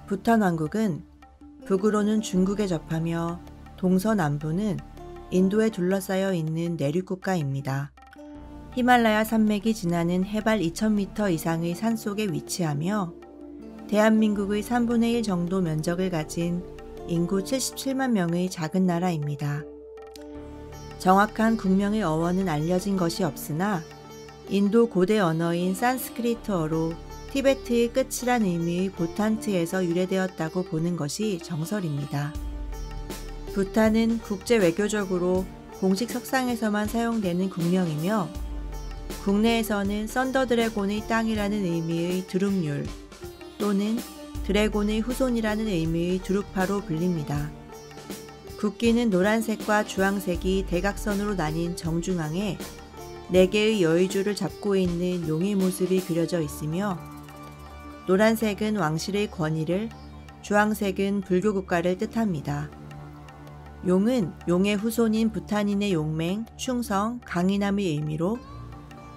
부탄 왕국은 북으로는 중국에 접하며 동서남부는 인도에 둘러싸여 있는 내륙 국가입니다. 히말라야 산맥이 지나는 해발 2000m 이상의 산속에 위치하며 대한민국의 3분의 1 정도 면적을 가진 인구 77만 명의 작은 나라입니다. 정확한 국명의 어원은 알려진 것이 없으나 인도 고대 언어인 산스크리트어로 티베트의 끝이란 의미의 보탄트에서 유래되었다고 보는 것이 정설입니다. 부탄은 국제 외교적으로 공식 석상에서만 사용되는 국명이며 국내에서는 썬더 드래곤의 땅이라는 의미의 드룩률 또는 드래곤의 후손이라는 의미의 드룩파로 불립니다. 국기는 노란색과 주황색이 대각선으로 나뉜 정중앙에 4개의 여의주를 잡고 있는 용의 모습이 그려져 있으며 노란색은 왕실의 권위를, 주황색은 불교 국가를 뜻합니다. 용은 용의 후손인 부탄인의 용맹, 충성, 강인함의 의미로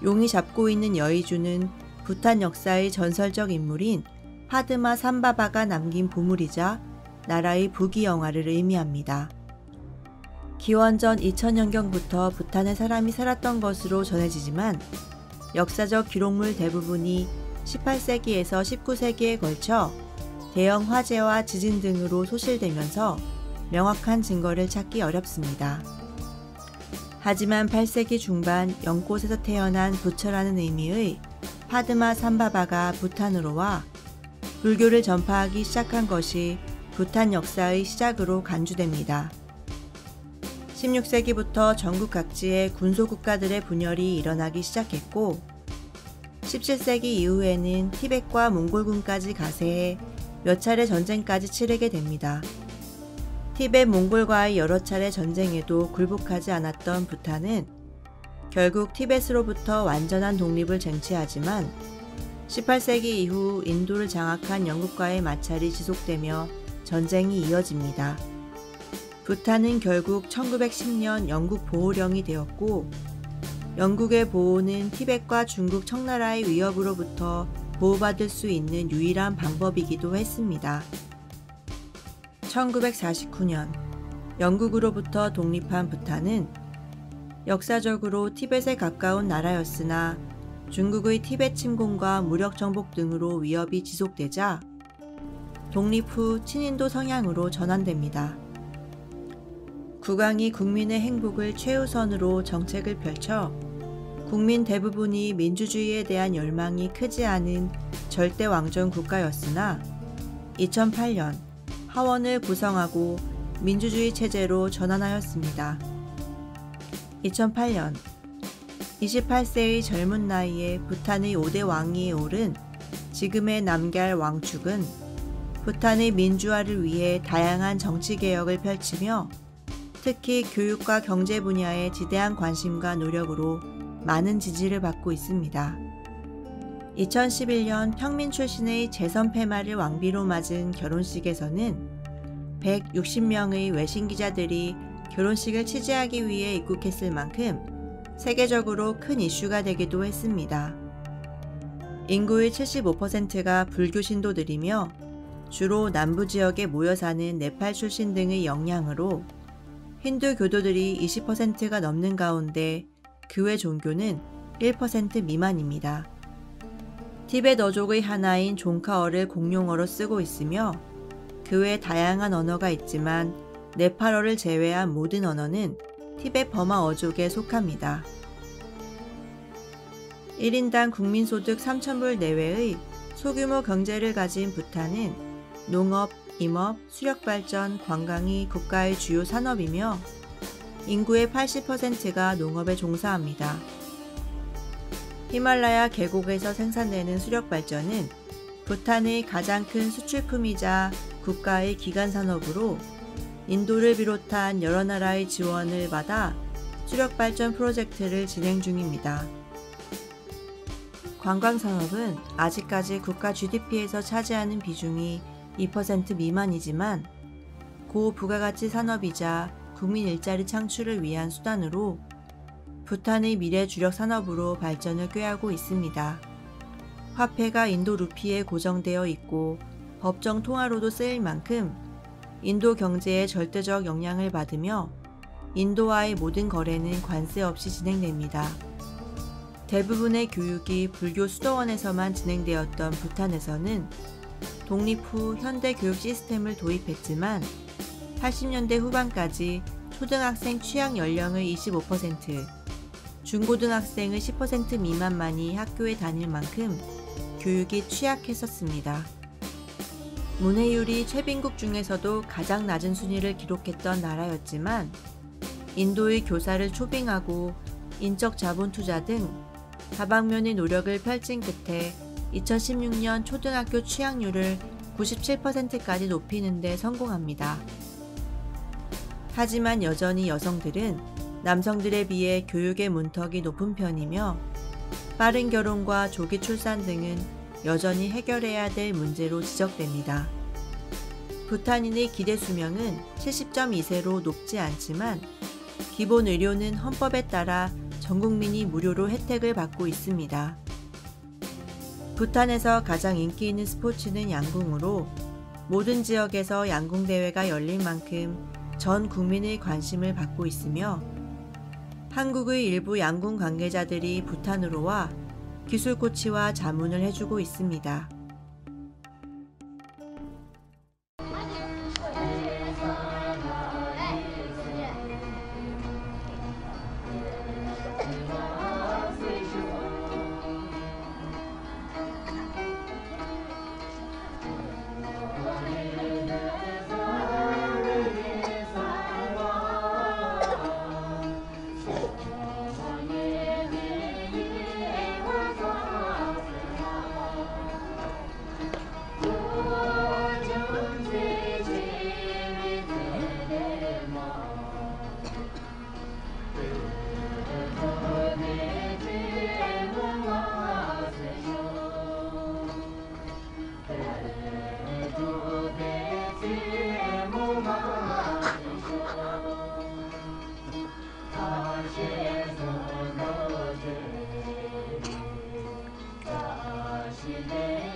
용이 잡고 있는 여의주는 부탄 역사의 전설적 인물인 파드마 삼바바가 남긴 보물이자 나라의 부귀영화를 의미합니다. 기원전 2000년경부터 부탄에 사람이 살았던 것으로 전해지지만 역사적 기록물 대부분이 18세기에서 19세기에 걸쳐 대형 화재와 지진 등으로 소실되면서 명확한 증거를 찾기 어렵습니다. 하지만 8세기 중반 연꽃에서 태어난 부처라는 의미의 파드마 삼바바가 부탄으로 와 불교를 전파하기 시작한 것이 부탄 역사의 시작으로 간주됩니다. 16세기부터 전국 각지에 군소국가들의 분열이 일어나기 시작했고 17세기 이후에는 티벳과 몽골군까지 가세해 몇 차례 전쟁까지 치르게 됩니다. 티벳 몽골과의 여러 차례 전쟁에도 굴복하지 않았던 부탄은 결국 티벳으로부터 완전한 독립을 쟁취하지만 18세기 이후 인도를 장악한 영국과의 마찰이 지속되며 전쟁이 이어집니다. 부탄은 결국 1910년 영국 보호령이 되었고 영국의 보호는 티벳과 중국 청나라의 위협으로부터 보호받을 수 있는 유일한 방법이기도 했습니다. 1949년 영국으로부터 독립한 부탄은 역사적으로 티벳에 가까운 나라였으나 중국의 티벳 침공과 무력 정복 등으로 위협이 지속되자 독립 후 친인도 성향으로 전환됩니다. 국왕이 국민의 행복을 최우선으로 정책을 펼쳐 국민 대부분이 민주주의에 대한 열망이 크지 않은 절대 왕정 국가였으나 2008년 하원을 구성하고 민주주의 체제로 전환하였습니다. 2008년 28세의 젊은 나이에 부탄의 5대 왕위에 오른 지금의 남걀 왕축은 부탄의 민주화를 위해 다양한 정치개혁을 펼치며 특히 교육과 경제 분야에 지대한 관심과 노력으로 많은 지지를 받고 있습니다. 2011년 평민 출신의 재선 패마를 왕비로 맞은 결혼식에서는 160명의 외신 기자들이 결혼식을 취재하기 위해 입국했을 만큼 세계적으로 큰 이슈가 되기도 했습니다. 인구의 75%가 불교 신도들이며 주로 남부 지역에 모여 사는 네팔 출신 등의 영향으로 힌두 교도들이 20%가 넘는 가운데 그 외 종교는 1% 미만입니다. 티벳 어족의 하나인 종카어를 공용어로 쓰고 있으며 그 외 다양한 언어가 있지만 네팔어를 제외한 모든 언어는 티벳 버마 어족에 속합니다. 1인당 국민소득 3,000불 내외의 소규모 경제를 가진 부탄은 농업, 임업, 수력발전, 관광이 국가의 주요 산업이며 인구의 80%가 농업에 종사합니다. 히말라야 계곡에서 생산되는 수력발전은 부탄의 가장 큰 수출품이자 국가의 기간산업으로 인도를 비롯한 여러 나라의 지원을 받아 수력발전 프로젝트를 진행 중입니다. 관광산업은 아직까지 국가 GDP에서 차지하는 비중이 2% 미만이지만 고부가가치 산업이자 국민 일자리 창출을 위한 수단으로 부탄의 미래 주력 산업으로 발전을 꾀하고 있습니다. 화폐가 인도 루피에 고정되어 있고 법정 통화로도 쓰일 만큼 인도 경제에 절대적 영향을 받으며 인도와의 모든 거래는 관세 없이 진행됩니다. 대부분의 교육이 불교 수도원에서만 진행되었던 부탄에서는 독립 후 현대 교육 시스템을 도입했지만 80년대 후반까지 초등학생 취학 연령의 25%, 중고등학생의 10% 미만만이 학교에 다닐 만큼 교육이 취약했었습니다. 문해율이 최빈국 중에서도 가장 낮은 순위를 기록했던 나라였지만 인도의 교사를 초빙하고 인적 자본 투자 등 다방면의 노력을 펼친 끝에 2016년 초등학교 취학률을 97%까지 높이는 데 성공합니다. 하지만 여전히 여성들은 남성들에 비해 교육의 문턱이 높은 편이며 빠른 결혼과 조기 출산 등은 여전히 해결해야 될 문제로 지적됩니다. 부탄인의 기대 수명은 70.2세로 높지 않지만 기본 의료는 헌법에 따라 전 국민이 무료로 혜택을 받고 있습니다. 부탄에서 가장 인기 있는 스포츠는 양궁으로 모든 지역에서 양궁 대회가 열릴 만큼 전 국민의 관심을 받고 있으며 한국의 일부 양궁 관계자들이 부탄으로 와 기술 코치와 자문을 해주고 있습니다. 다시